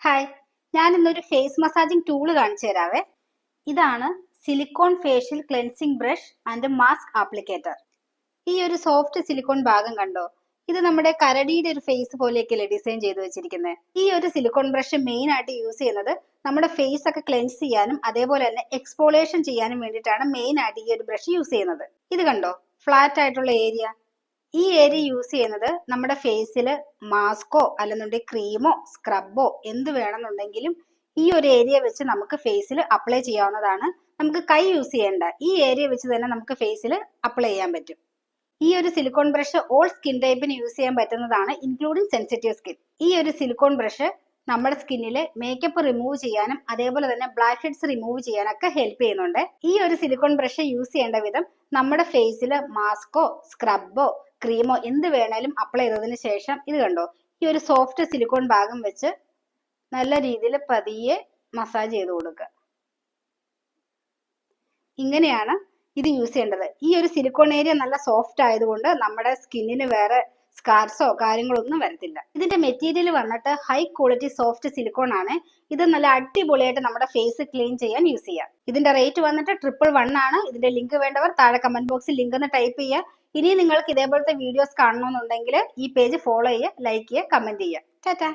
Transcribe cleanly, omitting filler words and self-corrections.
Hi, ഞാൻ ഇന്നൊരു face massaging tool കാണിച്ചു തരാവേ. ഇതാണ് silicone facial cleansing brush and mask applicator. ഈ ഒരു സോഫ്റ്റ് സിലിക്കോൺ ഭാഗം കണ്ടോ? ഇത് നമ്മുടെ കരടിയുടെ ഒരു ഫേസ് പോലെയൊക്കെയല്ലേ ഡിസൈൻ ചെയ്ത് വെച്ചിരിക്കുന്നത്. ഈ ഒരു സിലിക്കോൺ ബ്രഷ് മെയിൻ ആയിട്ട് യൂസ് ചെയ്യുന്നത് നമ്മുടെ ഫേസ് ഒക്കെ ക്ലെൻസ് ചെയ്യാനും അതേപോലെ തന്നെ എക്സ്പോളേഷൻ ചെയ്യാനും വേണ്ടിയിട്ടാണ് മെയിൻ ആയിട്ട് ഈ ഒരു ബ്രഷ് യൂസ് ചെയ്യുന്നത്. ഇത് കണ്ടോ, ഫ്ലാറ്റ് ആയിട്ടുള്ള ഏരിയ. ഈ ഏരിയ യൂസ് ചെയ്യുന്നത് നമ്മുടെ ഫേസിൽ മാസ്കോ അല്ലെന്നുണ്ടെങ്കിൽ ക്രീമോ സ്ക്രബോ എന്ത് വേണമെന്നുണ്ടെങ്കിലും ഈ ഒരു ഏരിയ വെച്ച് നമുക്ക് ഫേസിൽ അപ്ലൈ ചെയ്യാവുന്നതാണ്. നമുക്ക് കൈ യൂസ് ചെയ്യേണ്ട, ഈ ഏരിയ വെച്ച് തന്നെ നമുക്ക് ഫേസിൽ അപ്ലൈ ചെയ്യാൻ പറ്റും. ഈ ഒരു സിലിക്കോൺ ബ്രഷ് ഓൾ സ്കിൻ ടൈപ്പിന് യൂസ് ചെയ്യാൻ പറ്റുന്നതാണ്, ഇൻക്ലൂഡിങ് സെൻസിറ്റീവ് സ്കിൻ. ഈ ഒരു സിലിക്കോൺ ബ്രഷ് നമ്മുടെ സ്കിന്നിലെ മേക്കപ്പ് റിമൂവ് ചെയ്യാനും അതേപോലെ തന്നെ ബ്ലാക്ക് ഹെഡ്സ് റിമൂവ് ചെയ്യാനൊക്കെ ഹെൽപ്പ് ചെയ്യുന്നുണ്ട്. ഈ ഒരു സിലിക്കോൺ ബ്രഷ് യൂസ് ചെയ്യേണ്ട വിധം നമ്മുടെ ഫേസിൽ മാസ്കോ സ്ക്രബോ ക്രീമോ എന്ത് വേണേലും അപ്ലൈ ചെയ്തതിന് ശേഷം ഇത് കണ്ടോ, ഈ ഒരു സോഫ്റ്റ് സിലിക്കോൺ ഭാഗം വെച്ച് നല്ല രീതിയിൽ പതിയെ മസാജ് ചെയ്ത് കൊടുക്കുക. ഇങ്ങനെയാണ് ഇത് യൂസ് ചെയ്യേണ്ടത്. ഈ ഒരു സിലിക്കോൺ ഏരിയ നല്ല സോഫ്റ്റ് ആയതുകൊണ്ട് നമ്മുടെ സ്കിന്നിന് വേറെ സ്കാർസോ കാര്യങ്ങളൊന്നും വരത്തില്ല. ഇതിന്റെ മെറ്റീരിയൽ വന്നിട്ട് ഹൈ ക്വാളിറ്റി സോഫ്റ്റ് സിലിക്കോൺ ആണ്. ഇത് നല്ല അടിപൊളിയായിട്ട് നമ്മുടെ ഫേസ് ക്ലീൻ ചെയ്യാൻ യൂസ് ചെയ്യാം. ഇതിന്റെ റേറ്റ് വന്നിട്ട് 111 ആണ്. ഇതിന്റെ ലിങ്ക് വേണ്ടവർ താഴെ കമന്റ് ബോക്സിൽ ലിങ്ക് എന്ന് ടൈപ്പ് ചെയ്യുക. ഇനി നിങ്ങൾക്ക് ഇതേപോലത്തെ വീഡിയോസ് കാണണമെന്നുണ്ടെങ്കിൽ ഈ പേജ് ഫോളോ ചെയ്യുക, ലൈക്ക് ചെയ്യുക, കമന്റ് ചെയ്യുക. ടാറ്റാ.